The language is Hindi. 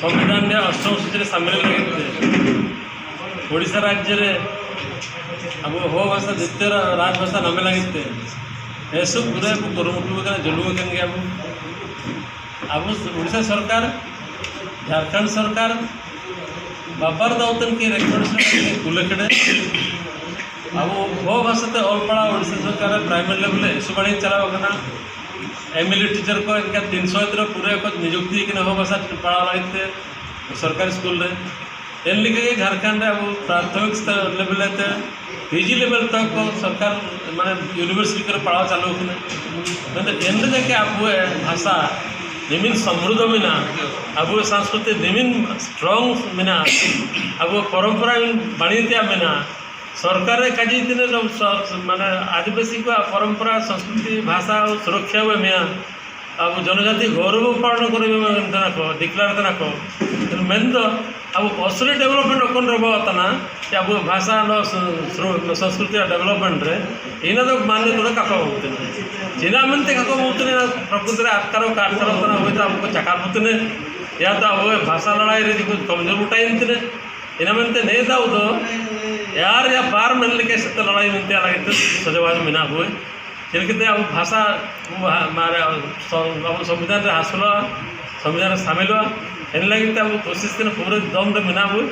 संविधान अष्टम सूची सामिल लगे ओडिशा राज्य रे अब हो भाषा द्वितीय राजभाषा नामे लगे ऐसा पूरा गुरुमुटु जुलूम के अब ओडिशा सरकार झारखंड सरकार बाबर दाउतन के रिकमेंडेशन कुलकड़े अब हो भाषा तो अलपड़ा ओडिशा सरकार प्राइमरी लेवल ऐसा बढ़ी चलावा एमएलए टीचर को इनका 300 पूरे नियुक्ति की हो भाषा पढ़ा लगे सरकारी स्कूल रे एन लिखे झारखंड अब प्राथमिक लेवल पीजी लेवल तक सरकार माने यूनिवर्सिटी कर पढ़ावा चालू होने एन जाके अब भाषा निमिन समृद्ध मिना अब संस्कृति निमिन स्ट्रॉन्ग मिना अब परंपरा बाणित्या मिना सरकार काजी माने आदिवासी को परंपरा संस्कृति भाषा और सुरक्षा हुए मिया अब जनजाति गौरव पालन कर डिक्लेयर तक मेन तो अब असली डेवलपमेंट ओकन रहा अब भाषा संस्कृति डेवलपमेंट रे इन तो मान थोड़ा काक होते चिना मनते काक होते प्रकृति आकार कारखाना हुए तो हमको चका होते या तो अब भाषा लड़ाई कमजोर उठाई इन मनते नहीं दाऊ तो यार या बार मन लिखे सत्य लड़ाई मिलते लगे सजवाज मिना हुए जिनके अब भाषा मारे अब संविधान हासिल संविधान सामिल इन लगे अब कोशिश पूरे दम मिना हुए